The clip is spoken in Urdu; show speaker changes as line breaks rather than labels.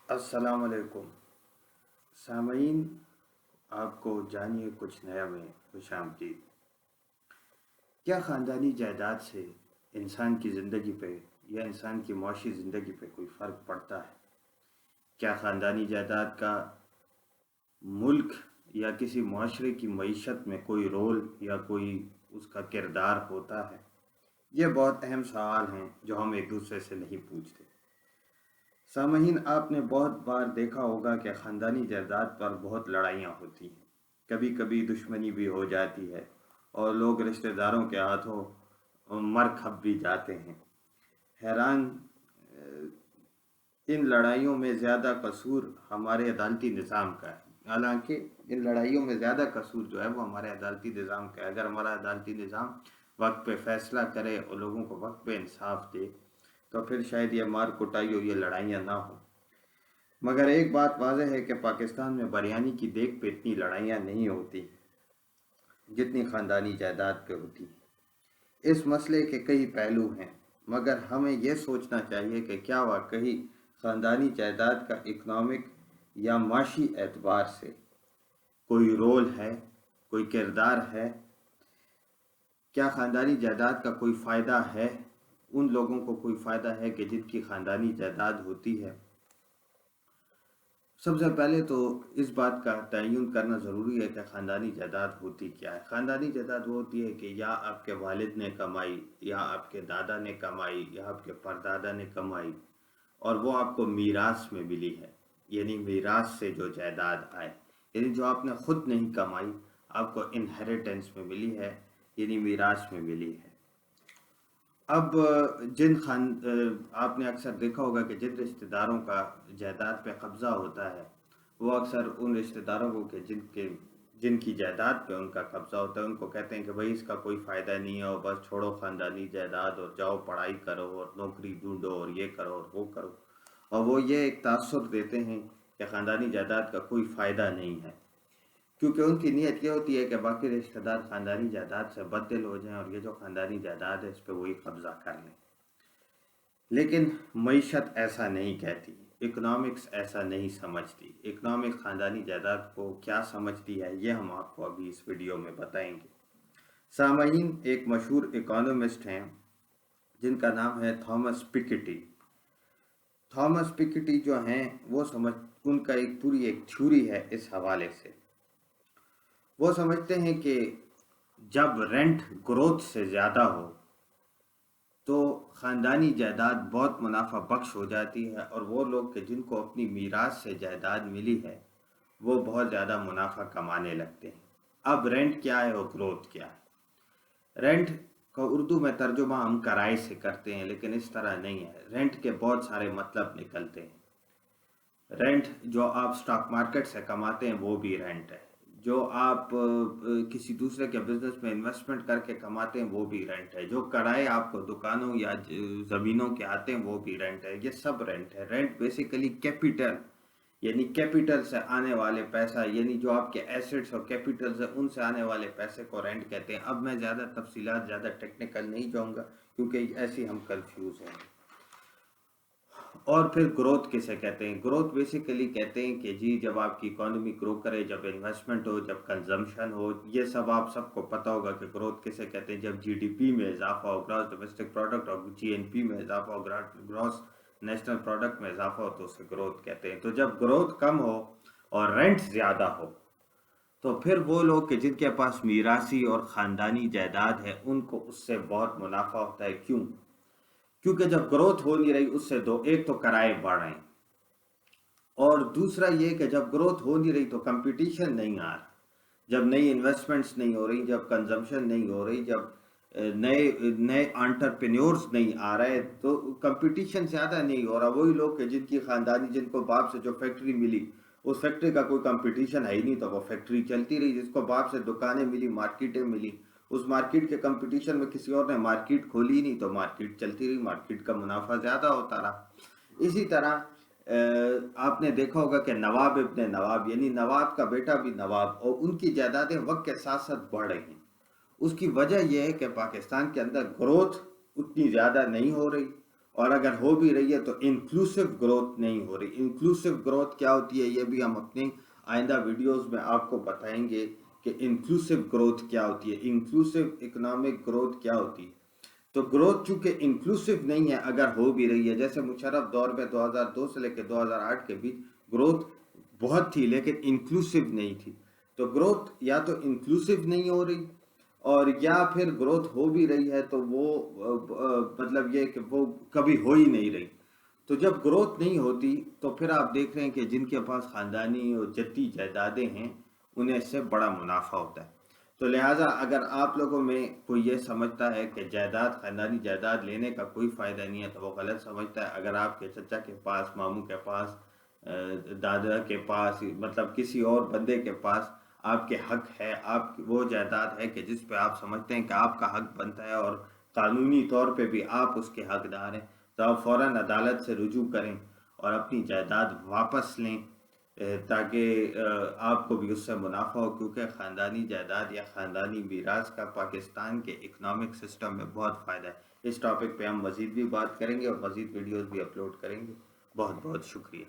السلام علیکم سامعین، آپ کو جانیے کچھ نیا میں خوش آمدید۔ کیا خاندانی جائیداد سے انسان کی زندگی پہ یا انسان کی معاشی زندگی پہ کوئی فرق پڑتا ہے؟ کیا خاندانی جائیداد کا ملک یا کسی معاشرے کی معیشت میں کوئی رول یا کوئی اس کا کردار ہوتا ہے؟ یہ بہت اہم سوال ہیں جو ہم ایک دوسرے سے نہیں پوچھتے۔ سامعین، آپ نے بہت بار دیکھا ہوگا کہ خاندانی جائیداد پر بہت لڑائیاں ہوتی ہیں، کبھی کبھی دشمنی بھی ہو جاتی ہے اور لوگ رشتہ داروں کے ہاتھوں مر کھپ بھی جاتے ہیں۔ حیران ان لڑائیوں میں زیادہ قصور ہمارے عدالتی نظام کا ہے، حالانکہ ان لڑائیوں میں زیادہ قصور جو ہے وہ ہمارے عدالتی نظام کا ہے۔ اگر ہمارا عدالتی نظام وقت پہ فیصلہ کرے اور لوگوں کو وقت پہ انصاف دے تو پھر شاید یہ مار کٹائی اور یہ لڑائیاں نہ ہوں۔ مگر ایک بات واضح ہے کہ پاکستان میں بریانی کی دیگ پہ اتنی لڑائیاں نہیں ہوتی جتنی خاندانی جائیداد پہ ہوتی۔ اس مسئلے کے کئی پہلو ہیں، مگر ہمیں یہ سوچنا چاہیے کہ کیا واقعی خاندانی جائیداد کا اکنامک یا معاشی اعتبار سے کوئی رول ہے، کوئی کردار ہے؟ کیا خاندانی جائیداد کا کوئی فائدہ ہے؟ ان لوگوں کو کوئی فائدہ ہے کہ جن کی خاندانی جائیداد ہوتی ہے؟ سب سے پہلے تو اس بات کا تعین کرنا ضروری ہے کہ خاندانی جائیداد ہوتی کیا ہے۔ خاندانی جائیداد وہ ہوتی ہے کہ یا آپ کے والد نے کمائی، یا آپ کے دادا نے کمائی، یا آپ کے پردادا نے کمائی اور وہ آپ کو میراث میں ملی ہے، یعنی میراث سے جو جائیداد آئے، یعنی جو آپ نے خود نہیں کمائی، آپ کو انہیریٹنس میں ملی ہے، یعنی میراث میں ملی ہے۔ اب آپ نے اکثر دیکھا ہوگا کہ جن رشتہ داروں کا جائیداد پہ قبضہ ہوتا ہے وہ اکثر ان رشتہ داروں کو کہ جن کی جائیداد پہ ان کا قبضہ ہوتا ہے ان کو کہتے ہیں کہ بھائی اس کا کوئی فائدہ نہیں ہے اور بس چھوڑو خاندانی جائیداد اور جاؤ پڑھائی کرو اور نوکری ڈھونڈو اور یہ کرو اور وہ کرو، اور وہ یہ ایک تاثر دیتے ہیں کہ خاندانی جائیداد کا کوئی فائدہ نہیں ہے، کیونکہ ان کی نیت یہ ہوتی ہے کہ باقی رشتہ دار خاندانی جائیداد سے بددل ہو جائیں اور یہ جو خاندانی جائیداد ہے اس پہ وہی قبضہ کر لیں۔ لیکن معیشت ایسا نہیں کہتی، اکنامکس ایسا نہیں سمجھتی۔ اکنامک خاندانی جائیداد کو کیا سمجھتی ہے یہ ہم آپ کو ابھی اس ویڈیو میں بتائیں گے۔ سامعین، ایک مشہور اکانومسٹ ہیں جن کا نام ہے تھامس پکیٹی۔ تھامس پکیٹی جو ہیں وہ ان کا پوری ایک تھیوری ہے اس حوالے سے۔ وہ سمجھتے ہیں کہ جب رینٹ گروتھ سے زیادہ ہو تو خاندانی جائیداد بہت منافع بخش ہو جاتی ہے، اور وہ لوگ کہ جن کو اپنی میراث سے جائیداد ملی ہے وہ بہت زیادہ منافع کمانے لگتے ہیں۔ اب رینٹ کیا ہے اور گروتھ کیا ہے؟ رینٹ کا اردو میں ترجمہ ہم کرائے سے کرتے ہیں، لیکن اس طرح نہیں ہے۔ رینٹ کے بہت سارے مطلب نکلتے ہیں۔ رینٹ جو آپ سٹاک مارکیٹ سے کماتے ہیں وہ بھی رینٹ ہے، جو آپ کسی دوسرے کے بزنس میں انویسٹمنٹ کر کے کماتے ہیں وہ بھی رینٹ ہے، جو کرائے آپ کو دکانوں یا زمینوں کے آتے ہیں وہ بھی رینٹ ہے، یہ سب رینٹ ہے۔ رینٹ بیسیکلی کیپیٹل، یعنی کیپیٹل سے آنے والے پیسہ، یعنی جو آپ کے ایسٹس اور کیپیٹل سے ان سے آنے والے پیسے کو رینٹ کہتے ہیں۔ اب میں زیادہ تفصیلات، زیادہ ٹیکنیکل نہیں جاؤں گا کیونکہ ایسی ہم کنفیوز ہیں۔ اور پھر گروتھ کسے کہتے ہیں؟ گروتھ بیسیکلی کہتے ہیں کہ جی جب آپ کی اکانومی گرو کرے، جب انویسٹمنٹ ہو، جب کنزمپشن ہو، یہ سب آپ سب کو پتہ ہوگا کہ گروتھ کسے کہتے ہیں۔ جب جی ڈی پی میں اضافہ ہو، گراس ڈومیسٹک پروڈکٹ، اور جی این پی میں اضافہ ہو، گراس نیشنل پروڈکٹ میں اضافہ ہو، تو اسے گروتھ کہتے ہیں۔ تو جب گروتھ کم ہو اور رینٹ زیادہ ہو تو پھر وہ لوگ کہ جن کے پاس میراثی اور خاندانی جائیداد ہے ان کو اس سے بہت منافع ہوتا ہے۔ کیوں؟ کیونکہ جب گروتھ ہو نہیں رہی اس سے ایک تو کرائے بڑھ رہے ہیں، اور دوسرا یہ کہ جب گروتھ ہو نہیں رہی تو کمپٹیشن نہیں آ رہا، جب نئی انویسٹمنٹس نہیں ہو رہی، جب کنزمپشن نہیں ہو رہی، جب نئے انٹرپرینیورز نہیں آ رہے تو کمپٹیشن زیادہ نہیں ہو رہا۔ وہی لوگ کہ جن کی خاندانی، جن کو باپ سے جو فیکٹری ملی اس فیکٹری کا کوئی کمپٹیشن ہے ہی نہیں تو وہ فیکٹری چلتی رہی، جس کو باپ سے دکانیں ملی، مارکیٹیں ملی، اس مارکیٹ کے کمپٹیشن میں کسی اور نے مارکیٹ کھولی نہیں تو مارکیٹ چلتی رہی، مارکیٹ کا منافع زیادہ ہوتا رہا۔ اسی طرح آپ نے دیکھا ہوگا کہ نواب ابن نواب، یعنی نواب کا بیٹا بھی نواب، اور ان کی جائیدادیں وقت کے ساتھ ساتھ بڑھ رہی ہیں۔ اس کی وجہ یہ ہے کہ پاکستان کے اندر گروتھ اتنی زیادہ نہیں ہو رہی، اور اگر ہو بھی رہی ہے تو انکلوسیو گروتھ نہیں ہو رہی. انکلوسیو گروتھ کیا ہوتی ہے یہ بھی ہم اپنی آئندہ ویڈیوز میں آپ کو بتائیں گے کہ انکلوسیو گروتھ کیا ہوتی ہے, انکلوسیو اکنامک گروتھ کیا ہوتی ہے. تو گروتھ چونکہ انکلوسیو نہیں ہے, اگر ہو بھی رہی ہے, جیسے مشرف دور میں 2002 سے لے کے 2008 کے بیچ گروتھ بہت تھی لیکن انکلوسیو نہیں تھی. تو گروتھ یا تو انکلوسیو نہیں ہو رہی, اور یا پھر گروتھ ہو بھی رہی ہے تو وہ مطلب یہ کہ وہ کبھی ہو ہی نہیں رہی. تو جب گروتھ نہیں ہوتی تو پھر آپ دیکھ رہے ہیں کہ جن کے پاس خاندانی اور جدی جائیدادیں ہیں انہیں اس سے بڑا منافع ہوتا ہے. تو لہٰذا اگر آپ لوگوں میں کوئی یہ سمجھتا ہے کہ جائیداد, خاندانی جائیداد لینے کا کوئی فائدہ نہیں ہے تو وہ غلط سمجھتا ہے. اگر آپ کے چچا کے پاس, ماموں کے پاس, دادا کے پاس, مطلب کسی اور بندے کے پاس آپ کے حق ہے, آپ وہ جائیداد ہے کہ جس پہ آپ سمجھتے ہیں کہ آپ کا حق بنتا ہے اور قانونی طور پہ بھی آپ اس کے حقدار ہیں, تو آپ فوراً عدالت سے رجوع کریں اور اپنی جائیداد واپس لیں تاکہ آپ کو بھی اس سے منافع ہو, کیونکہ خاندانی جائیداد یا خاندانی میراث کا پاکستان کے اکنامک سسٹم میں بہت فائدہ ہے. اس ٹاپک پہ ہم مزید بھی بات کریں گے اور مزید ویڈیوز بھی اپلوڈ کریں گے. بہت بہت شکریہ.